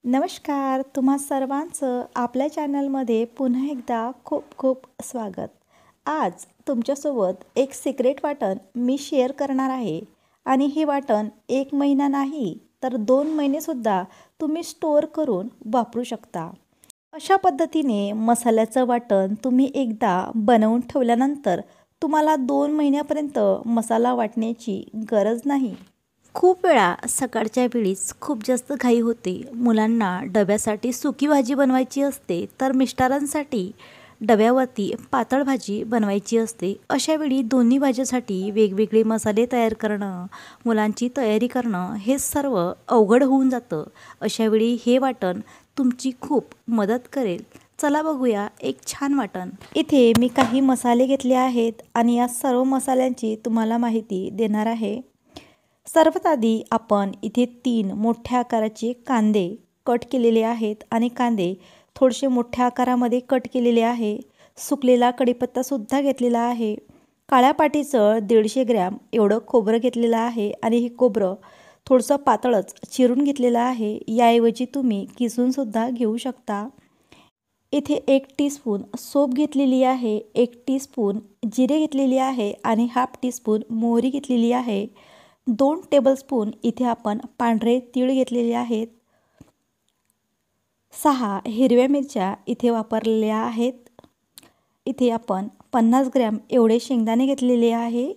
नमस्कार, तुम्हा सर्वांचं आपल्या चॅनलमध्ये पुन्हा एकदा खूप खूप स्वागत. आज तुमच्यासोबत एक सिक्रेट वाटण मी शेअर करणार आहे आणि हे वाटण 1 महिना नाही तर 2 महिनेसुद्धा तुम्ही स्टोअर करून वापरू शकता. अशा पद्धतीने मसाल्याचं वाटण तुम्ही एकदा बनवून ठेवल्यानंतर तुम्हाला 2 महिन्यापर्यंत मसाला वाटण्याची गरज नाही. खूप वेळा सकाळच्या वेळीच खूप जास्त घाई होते. मुलांना डब्यासाठी सुकी भाजी बनवायची असते, तर मिस्टरांसाठी डब्यावरती पातळ भाजी बनवायची असते. अशा वेळी दोन्ही भाज्यासाठी वेगवेगळे मसाले तयार करणं, मुलांची तयारी करणं हे सर्व अवघड होऊन जातं. अशावेळी हे वाटण तुमची खूप मदत करेल. चला बघूया एक छान वाटण. इथे मी काही मसाले घेतले आहेत आणि या सर्व मसाल्यांची तुम्हाला माहिती देणार आहे. सर्वात आधी आपण इथे 3 मोठ्या आकाराचे कांदे कट केलेले आहेत आणि कांदे थोडेसे मोठ्या आकारामध्ये कट केलेले आहे. सुकलेला कढीपत्तासुद्धा घेतलेला आहे. काळ्या पाटीचं 150 ग्रॅम एवढं खोबरं घेतलेलं आहे आणि हे खोबरं थोडंसं पातळच चिरून घेतलेलं आहे. याऐवजी तुम्ही किसूनसुद्धा घेऊ शकता. इथे 1 टीस्पून सोप घेतलेली आहे, 1 टीस्पून जिरे घेतलेली आहे आणि हाफ टीस्पून मोहरी घेतलेली आहे. 2 टेबलस्पून इथे आपण पांढरे तीळ घेतलेले आहेत. 6 हिरव्या मिरच्या इथे वापरलेल्या आहेत. इथे आपण 50 ग्रॅम एवढे शेंगदाणे घेतलेले आहे.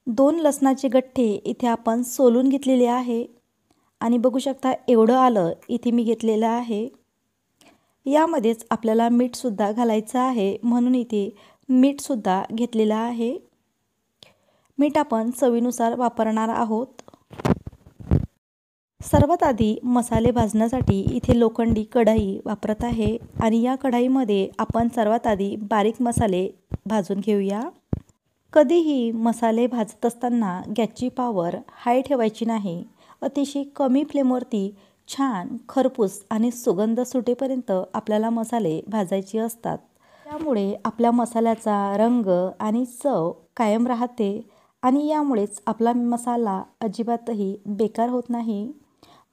2 लसणाचे गठ्ठे इथे आपण सोलून घेतलेले आहे आणि बघू शकता एवढं आलं इथे मी घेतलेलं आहे. यामध्येच आपल्याला मीठसुद्धा घालायचं आहे, म्हणून इथे मीठसुद्धा घेतलेलं आहे. मीठ आपण चवीनुसार वापरणार आहोत. सर्वात आधी मसाले भाजण्यासाठी इथे लोखंडी कढई वापरत आहे आणि या कढईमध्ये आपण सर्वात आधी बारीक मसाले भाजून घेऊया. कधीही मसाले भाजत असताना गॅसची पॉवर हाय ठेवायची नाही. अतिशय कमी फ्लेमवरती छान खरपूस आणि सुगंध सुटेपर्यंत आपल्याला मसाले भाजायचे असतात. त्यामुळे आपल्या मसाल्याचा रंग आणि चव कायम राहते आणि यामुळेच आपला मसाला अजिबातही बेकार होत नाही.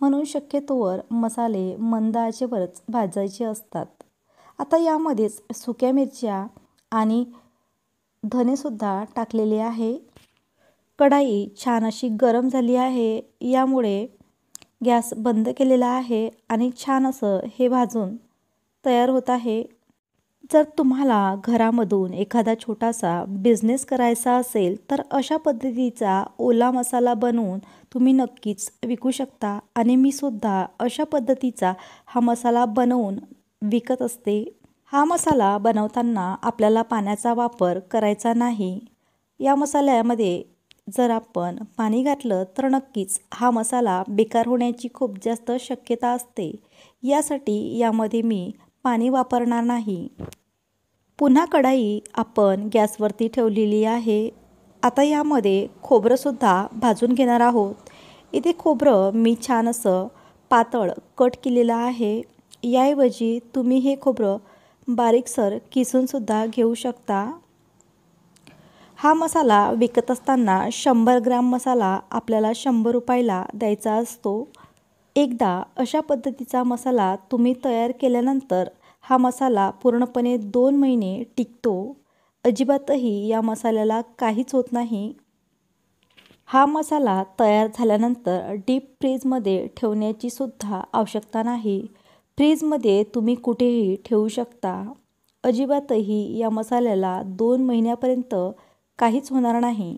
म्हणून शक्यतोवर मसाले मंद आचेवरच भाजायचे असतात. आता यामध्येच सुक्या मिरच्या आणि धनेसुद्धा टाकलेले आहे. कढई छान अशी गरम झाली आहे. यामुळे गॅस बंद केलेला आहे आणि छान असं हे भाजून तयार होत आहे. जर तुम्हाला घरामधून एखादा छोटासा बिझनेस करायचा असेल तर अशा पद्धतीचा ओला मसाला बनवून तुम्ही नक्कीच विकू शकता आणि मी सुद्धा अशा पद्धतीचा हा मसाला बनवून विकत असते. हा मसाला बनवताना आपल्याला पाण्याचा वापर करायचा नाही. या मसाल्यामध्ये जर आपण पाणी घातलं तर नक्कीच हा मसाला बेकार होण्याची खूप जास्त शक्यता असते. यासाठी यामध्ये मी पाणी वापरणार नाही. पुन्हा कढई आपण गॅसवरती ठेवलेली आहे. आता यामध्ये खोबरंसुद्धा भाजून घेणार आहोत. इथे खोबरं मी छान असं पातळ कट केलेलं आहे. याऐवजी तुम्ही हे खोबरं बारीकसर किसूनसुद्धा घेऊ शकता. हा मसाला विकत असताना 100 ग्रॅम मसाला आपल्याला 100 रुपयाला द्यायचा असतो. एकदा अशा पद्धतीचा मसाला तुम्ही तयार केल्यानंतर हा मसाला पूर्णपणे 2 महिने टिकतो. अजिबातही या मसाल्याला काहीच होत नाही. हा मसाला तयार झाल्यानंतर डीप फ्रीजमध्ये ठेवण्याची सुद्धा आवश्यकता नाही. फ्रीजमध्ये तुम्ही कुठेही ठेवू शकता. अजिबातही या मसाल्याला 2 महिन्यापर्यंत काहीच होणार नाही.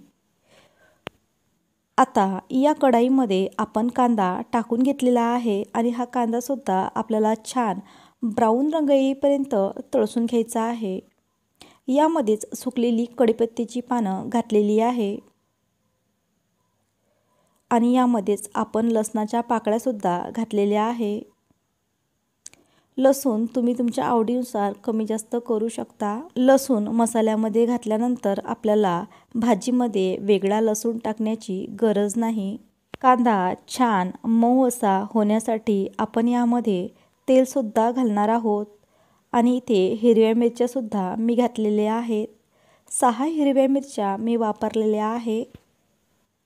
आता या कढईमध्ये आपण कांदा टाकून घेतलेला आहे आणि हा कांदासुद्धा आपल्याला छान ब्राऊन रंग येईपर्यंत तळसून घ्यायचा आहे. यामध्येच सुकलेली कढीपत्त्याची पानं घातलेली आहे आणि यामध्येच आपण लसणाच्या पाकळ्यासुद्धा घातलेल्या आहे. लसूण तुम्ही तुमच्या आवडीनुसार कमी जास्त करू शकता. लसूण मसाल्यामध्ये घातल्यानंतर आपल्याला भाजीमध्ये वेगळा लसूण टाकण्याची गरज नाही. कांदा छान मऊ असा होण्यासाठी आपण यामध्ये तेलसुद्धा घालणार आहोत आणि इथे हिरव्या मिरच्यासुद्धा मी घातलेल्या आहेत. 6 हिरव्या मिरच्या मी वापरलेल्या आहे.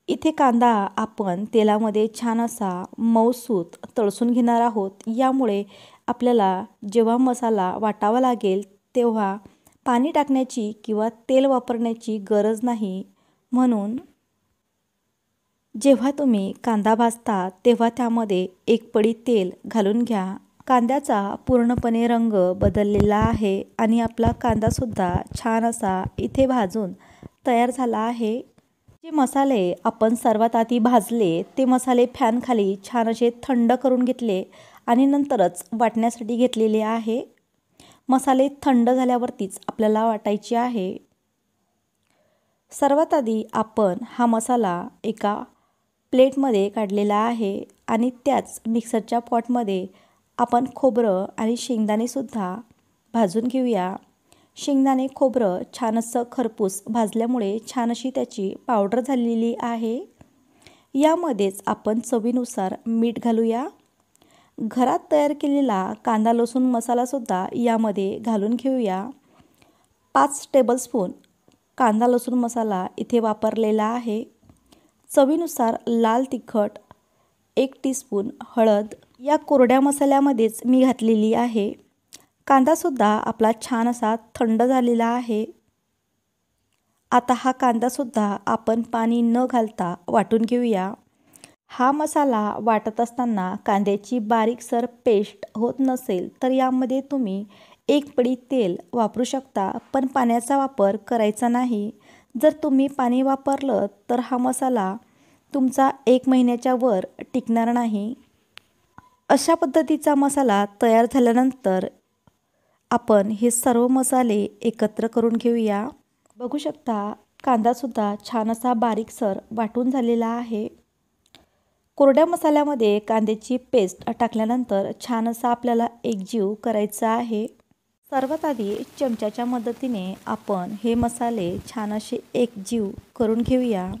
इथे कांदा आपण तेलामध्ये छान असा मऊसूत तळसून घेणार आहोत। यामुळे आपल्याला जेव्हा मसाला वाटावा लागेल तेव्हा पाणी टाकण्याची किंवा तेल वापरण्याची गरज नाही। म्हणून जेव्हा तुम्ही कांदा भाजता तेव्हा त्यामध्ये एक पडी तेल घालून घ्या। कांद्याचा पूर्णपणे रंग बदललेला आहे आणि आपला कांदासुद्धा छान असा इथे भाजून तयार झाला आहे। जे मसाले आपण सर्वात आधी भाजले ते मसाले फॅनखाली छान असे थंड करून घेतले आणि नंतरच वाटण्यासाठी घेतलेले आहे। मसाले थंड झाल्यावरतीच आपल्याला वाटायचे आहे। सर्वात आधी आपण हा मसाला एका प्लेटमध्ये काढलेला आहे आणि त्याच मिक्सरच्या पॉटमध्ये आपण खोबरं आणि शेंगदाणेसुद्धा भाजून घेऊया। शेंगदाणे खोबरं छान असं खरपूस भाजल्यामुळे छान अशी त्याची पावडर झालेली आहे। यामध्येच आपण चवीनुसार मीठ घालूया। घरात तयार केलेला कांदा लसूण मसालासुद्धा यामध्ये घालून घेऊया। 5 टेबलस्पून कांदा लसूण मसाला इथे वापरलेला आहे। चवीनुसार लाल तिखट, 1 टीस्पून हळद या कोरड्या मसाल्यामध्येच मी घातलेली आहे। कांदासुद्धा आपला छान असा थंड झालेला आहे। आता हा कांदासुद्धा आपण पाणी न घालता वाटून घेऊया। हा मसाला वाटत असताना कांद्याची बारीकसर पेस्ट होत नसेल तर यामध्ये तुम्ही 1 पडी तेल वापरू शकता, पण पाण्याचा वापर करायचा नाही। जर तुम्ही पाणी वापरलं तर हा मसाला तुमचा 1 महिन्याच्या वर टिकणार नाही। अशा पद्धतीचा मसाला तयार झाल्यानंतर आपण हे सर्व मसाले एकत्र करून घेऊया। बघू शकता कांदासुद्धा छान असा बारीकसर वाटून झालेला आहे। कोरड्या मसाल्यामध्ये कांद्याची पेस्ट टाकल्यानंतर छान असा आपल्याला एकजीव करायचा आहे। सर्वात आधी चमच्याच्या मदतीने आपण हे मसाले छान असे एकजीव करून घेऊया।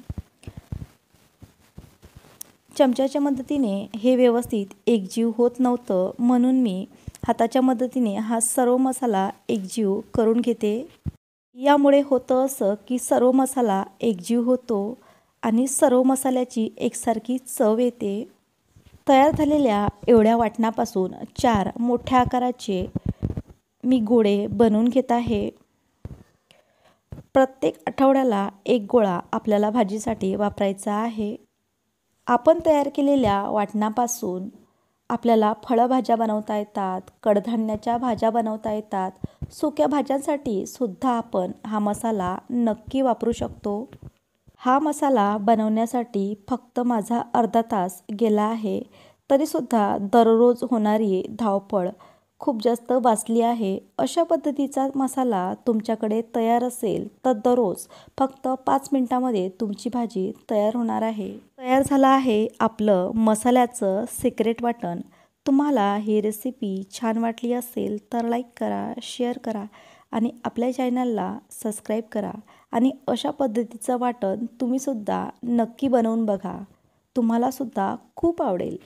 चमच्याच्या मदतीने हे व्यवस्थित एकजीव होत नव्हतं, म्हणून मी हाताच्या मदतीने हा सर्व मसाला एकजीव करून घेते। यामुळे होतं असं की सर्व मसाला एकजीव होतो आणि सर्व मसाल्याची एकसारखी चव येते। तयार झालेल्या एवढ्या वाटणापासून 4 मोठ्या आकाराचे मी गोळे बनवून घेत आहे। प्रत्येक आठवड्याला 1 गोळा आपल्याला भाजीसाठी वापरायचा आहे। आपण तयार केलेल्या वाटणापासून आपल्याला फळभाज्या बनवता येतात, कडधान्याच्या भाज्या बनवता येतात, सुक्या भाज्यांसाठी सुद्धा आपण हा मसाला नक्की वापरू शकतो। हा मसाला बनवण्यासाठी फक्त माझा अर्धा तास गेला आहे, तरीसुद्धा दररोज होणारी धावपळ खूप जास्त वाचली आहे। अशा पद्धतीचा मसाला तुमच्याकडे तयार असेल तर दररोज फक्त 5 मिनिटांमध्ये तुमची भाजी तयार होणार आहे। तयार झालं आहे आपलं मसाल्याचं सिक्रेट वाटण। तुम्हाला ही रेसिपी छान वाटली असेल तर लाईक करा, शेअर करा आणि आपल्या चॅनलला सबस्क्राईब करा आणि अशा पद्धतीचं वाटण तुम्हीसुद्धा नक्की बनवून बघा, तुम्हालासुद्धा खूप आवडेल।